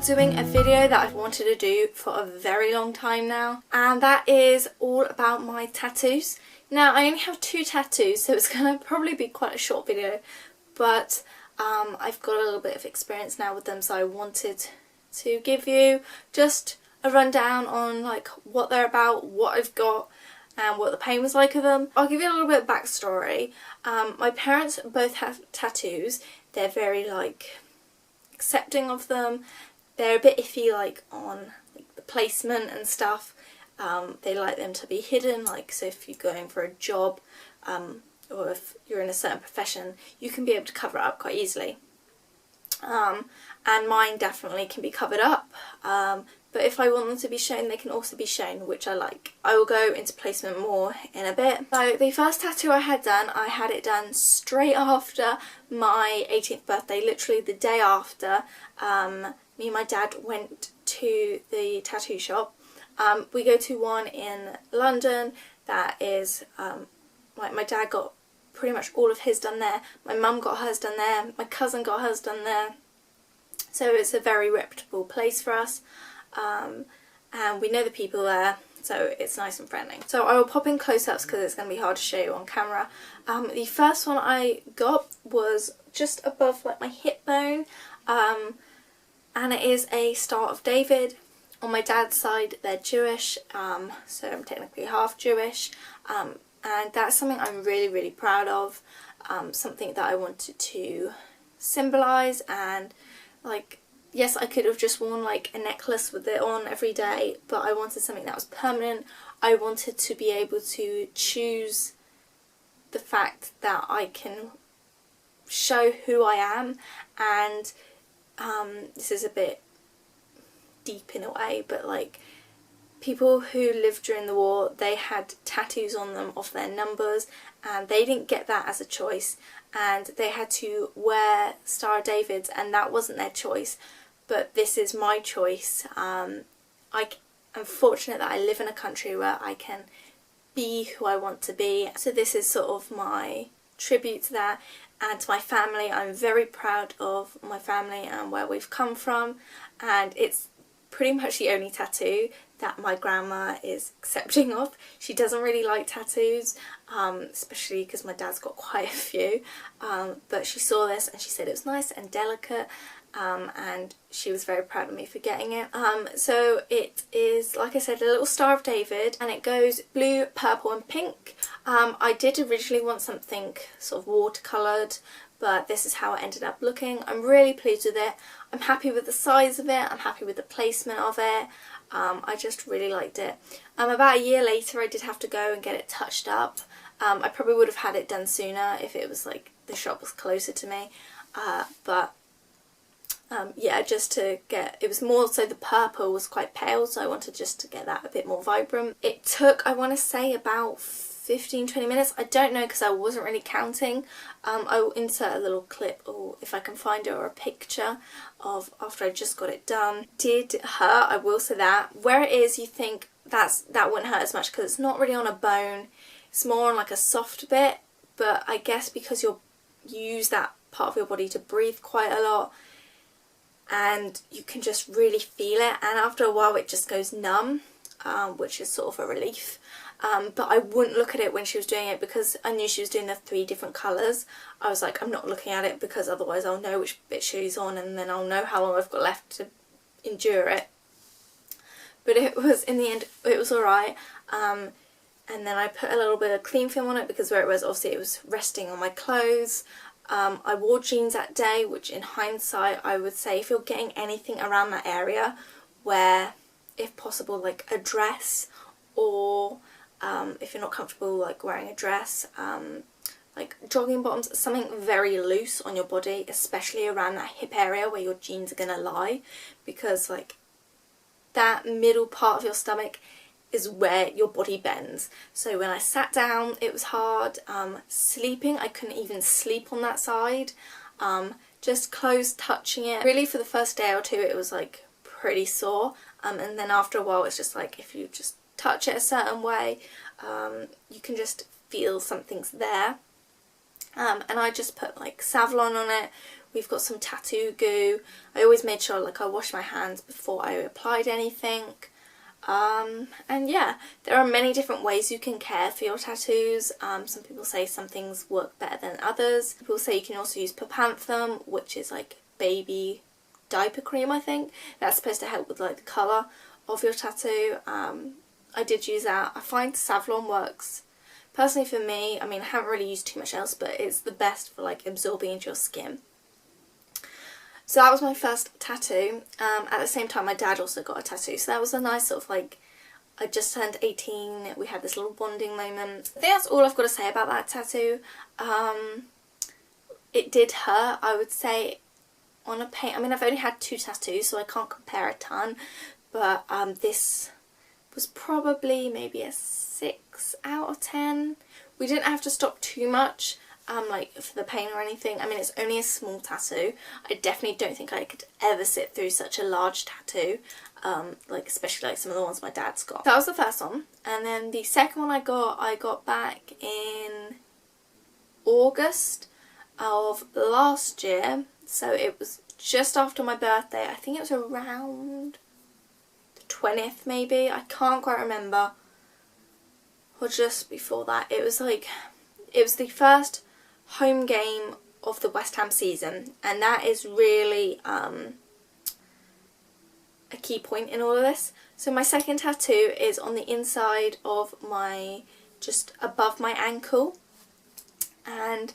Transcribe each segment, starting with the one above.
doing a video that I've wanted to do for a very long time now, and that is all about my tattoos. Now, I only have 2 tattoos, so it's going to probably be quite a short video, but I've got a little bit of experience now with them, so I wanted to give you just a rundown on like what they're about, what I've got, and what the pain was like of them. I'll give you a little bit of backstory. My parents both have tattoos. They're very like accepting of them. They're a bit iffy like on like the placement and stuff. They like them to be hidden, like so if you're going for a job or if you're in a certain profession, you can be able to cover it up quite easily. And mine definitely can be covered up, but if I want them to be shown, they can also be shown, which I like. I will go into placement more in a bit. So the first tattoo I had it done straight after my 18th birthday, literally the day after. Me and my dad went to the tattoo shop. We go to one in London that is, like my dad got pretty much all of his done there, my mum got hers done there, my cousin got hers done there. So it's a very reputable place for us, and we know the people there, so it's nice and friendly. So I will pop in close-ups because it's going to be hard to show you on camera. The first one I got was just above like my hip bone, and it is a Star of David. On my dad's side they're Jewish, so I'm technically half Jewish, and that's something I'm really proud of, something that I wanted to symbolise. And like, yes, I could have just worn like a necklace with it on every day, but I wanted something that was permanent. I wanted to be able to choose the fact that I can show who I am, and this is a bit deep in a way, but like people who lived during the war, they had tattoos on them of their numbers, and they didn't get that as a choice, and they had to wear Star of David's, and that wasn't their choice, but this is my choice. I'm fortunate that I live in a country where I can be who I want to be, so this is sort of my tribute to that. And to my family, I'm very proud of my family and where we've come from, and it's pretty much the only tattoo that my grandma is accepting of. She doesn't really like tattoos, especially because my dad's got quite a few, but she saw this and she said it was nice and delicate, and she was very proud of me for getting it. So it is, like I said, a little Star of David, and it goes blue, purple and pink. I did originally want something sort of watercoloured, but this is how it ended up looking. I'm really pleased with it. I'm happy with the size of it, I'm happy with the placement of it. I just really liked it. About a year later I did have to go and get it touched up. I probably would have had it done sooner if it was like the shop was closer to me, but yeah, just to get, it was more so the purple was quite pale, so I wanted just to get that a bit more vibrant. It took, I want to say, about 15-20 minutes. I don't know because I wasn't really counting. I will insert a little clip, or if I can find it, or a picture of after I just got it done. Did hurt, I will say that. Where it is, you think that wouldn't hurt as much because it's not really on a bone, it's more on like a soft bit, but I guess because you use that part of your body to breathe quite a lot, and you can just really feel it, and after a while it just goes numb, which is sort of a relief. But I wouldn't look at it when she was doing it because I knew she was doing the 3 different colours. I was like, I'm not looking at it because otherwise I'll know which bit she's on, and then I'll know how long I've got left to endure it. But it was, in the end, it was alright. And then I put a little bit of clean film on it because where it was, obviously it was resting on my clothes. I wore jeans that day, which in hindsight I would say if you're getting anything around that area, wear, if possible, like a dress, or if you're not comfortable like wearing a dress, like jogging bottoms, something very loose on your body, especially around that hip area where your jeans are gonna lie, because like that middle part of your stomach is where your body bends. So when I sat down it was hard. Sleeping, I couldn't even sleep on that side. Just clothes touching it, really for the first day or two it was like pretty sore, and then after a while it's just like if you just touch it a certain way, you can just feel something's there. And I just put like Savlon on it, We've got some tattoo goo. I always made sure like I washed my hands before I applied anything. And yeah, there are many different ways you can care for your tattoos. Some people say some things work better than others. People say you can also use Papanthum, which is like baby diaper cream, I think. That's supposed to help with like the colour of your tattoo. I did use that. I find Savlon works personally for me. I mean, I haven't really used too much else, but it's the best for like absorbing into your skin. So that was my first tattoo. At the same time, my dad also got a tattoo, so that was a nice sort of like, I just turned 18, we had this little bonding moment. I think that's all I've got to say about that tattoo. It did hurt, I would say, on a paint. I mean, I've only had 2 tattoos, so I can't compare a ton, but this was probably maybe a 6 out of 10. We didn't have to stop too much, like for the pain or anything. I mean, it's only a small tattoo. I definitely don't think I could ever sit through such a large tattoo, like especially like some of the ones my dad's got. That was the first one, and then the second one I got back in August of last year, so it was just after my birthday. I think it was around the 20th maybe, I can't quite remember, or just before that. It was the first home game of the West Ham season, and that is really a key point in all of this. So my second tattoo is on the inside of just above my ankle, and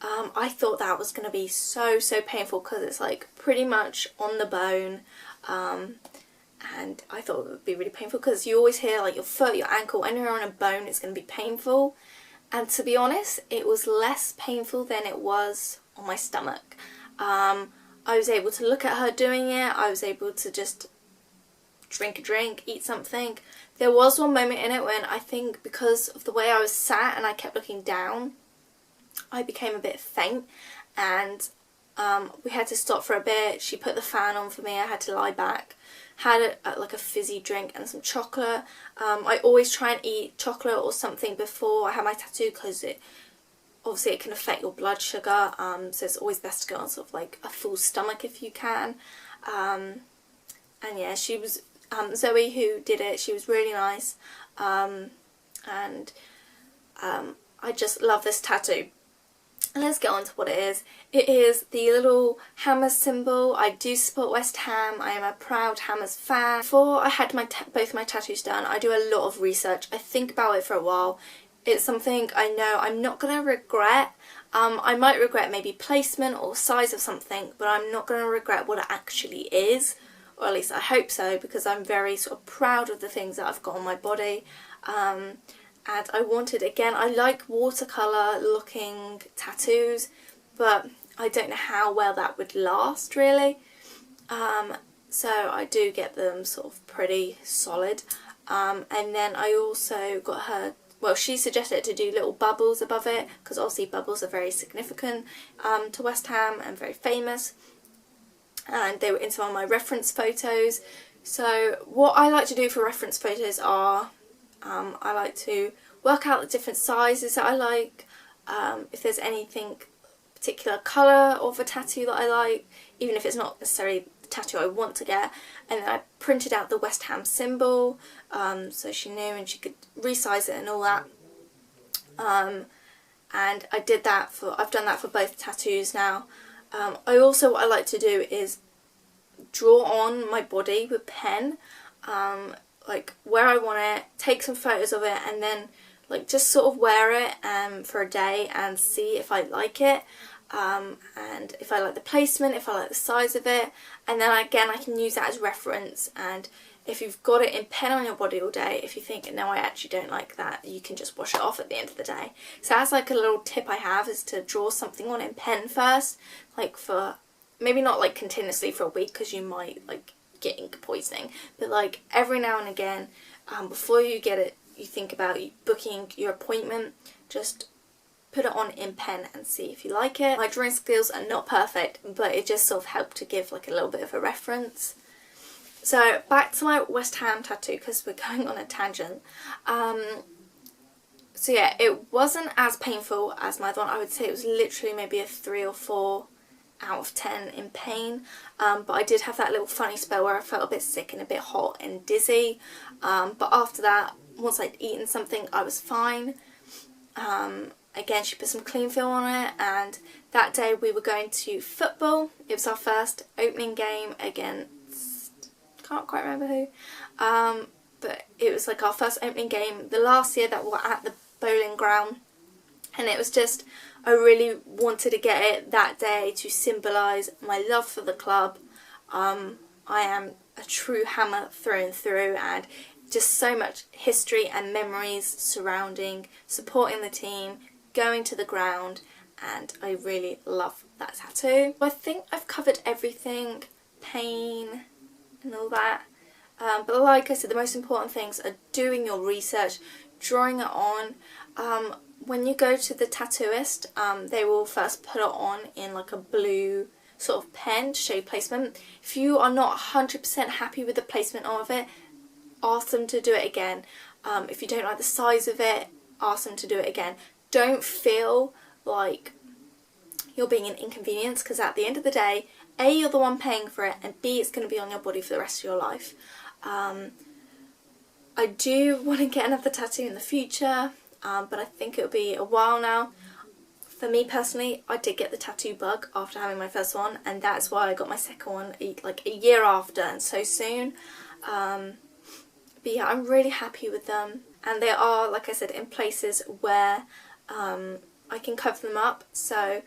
I thought that was going to be so painful because it's like pretty much on the bone, and I thought it would be really painful because you always hear like your foot, your ankle, when you're on a bone it's going to be painful. And to be honest, it was less painful than it was on my stomach. I was able to look at her doing it. I was able to just drink a drink, eat something. There was one moment in it when I think because of the way I was sat and I kept looking down, I became a bit faint, and we had to stop for a bit. She put the fan on for me. I had to lie back. Had like a fizzy drink and some chocolate. I always try and eat chocolate or something before I have my tattoo because obviously it can affect your blood sugar, so it's always best to go on sort of like a full stomach if you can. And yeah, she was Zoe who did it. She was really nice, and I just love this tattoo. And let's get on to what it is. It is the little Hammers symbol. I do support West Ham. I am a proud Hammers fan. Before I had both my tattoos done, I do a lot of research. I think about it for a while. It's something I know I'm not going to regret. I might regret maybe placement or size of something, but I'm not going to regret what it actually is. Or at least I hope so, because I'm very sort of proud of the things that I've got on my body. And I wanted, again, I like watercolour looking tattoos, but I don't know how well that would last really. So I do get them sort of pretty solid. And then I also got her, well, she suggested to do little bubbles above it, because obviously bubbles are very significant to West Ham and very famous. And they were in some of my reference photos. So what I like to do for reference photos are, I like to work out the different sizes that I like, if there's anything particular colour of a tattoo that I like, even if it's not necessarily the tattoo I want to get. And then I printed out the West Ham symbol, so she knew and she could resize it and all that. And I did that I've done that for both tattoos now. What I like to do is draw on my body with pen, like where I want it, take some photos of it, and then like just sort of wear it for a day and see if I like it, and if I like the placement, if I like the size of it, and then again I can use that as reference. And if you've got it in pen on your body all day, if you think, no, I actually don't like that, you can just wash it off at the end of the day. So that's like a little tip I have, is to draw something on in pen first, like for, maybe not like continuously for a week because you might like get ink poisoning, but like every now and again, before you get it, you think about booking your appointment, just put it on in pen and see if you like it. My drawing skills are not perfect, but it just sort of helped to give like a little bit of a reference. So back to my West Ham tattoo, because we're going on a tangent. So yeah, it wasn't as painful as my other one. I would say it was literally maybe a 3 or 4 out of 10 in pain, but I did have that little funny spell where I felt a bit sick and a bit hot and dizzy, but after that, once I'd eaten something, I was fine. Again, she put some clean film on it, and that day we were going to football. It was our first opening game against, can't quite remember who, but it was like our first opening game the last year that we were at the bowling ground, and it was just, I really wanted to get it that day to symbolise my love for the club. I am a true Hammer through and through, and just so much history and memories surrounding supporting the team, going to the ground, and I really love that tattoo. I think I've covered everything, pain and all that, but like I said, the most important things are doing your research, drawing it on. When you go to the tattooist, they will first put it on in like a blue sort of pen to show you placement. If you are not 100% happy with the placement of it, ask them to do it again. If you don't like the size of it, ask them to do it again. Don't feel like you're being an inconvenience, because at the end of the day, A, you're the one paying for it, and B, it's going to be on your body for the rest of your life. I do want to get another tattoo in the future, but I think it'll be a while now. For me personally, I did get the tattoo bug after having my first one, and that's why I got my second one like a year after, and so soon. But yeah, I'm really happy with them, and they are, like I said, in places where I can cover them up. So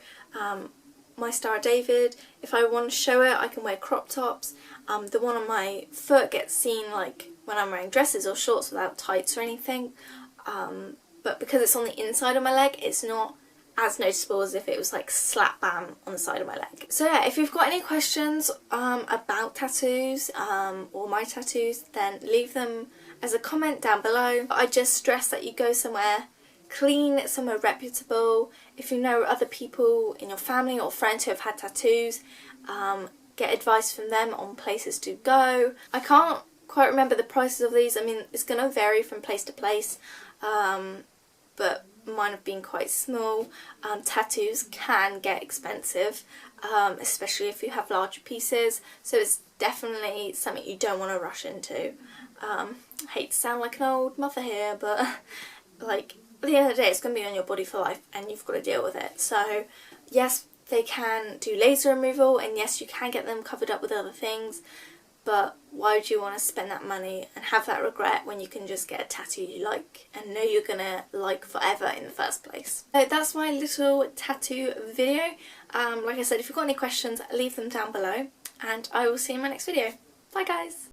my Star of David, if I want to show it, I can wear crop tops. The one on my foot gets seen like when I'm wearing dresses or shorts without tights or anything, but because it's on the inside of my leg, it's not as noticeable as if it was like slap bam on the side of my leg. So yeah, if you've got any questions about tattoos or my tattoos, then leave them as a comment down below. I just stress that you go somewhere clean, somewhere reputable. If you know other people in your family or friends who have had tattoos, get advice from them on places to go. I can't quite remember the prices of these. I mean, it's going to vary from place to place, but mine have been quite small. Tattoos can get expensive, especially if you have larger pieces, so it's definitely something you don't want to rush into. I hate to sound like an old mother here, but like at the end of the day, it's going to be on your body for life, and you've got to deal with it. So yes, they can do laser removal, and yes, you can get them covered up with other things, but why would you want to spend that money and have that regret when you can just get a tattoo you like and know you're gonna like forever in the first place? So that's my little tattoo video. Like I said, if you've got any questions, leave them down below, and I will see you in my next video. Bye guys!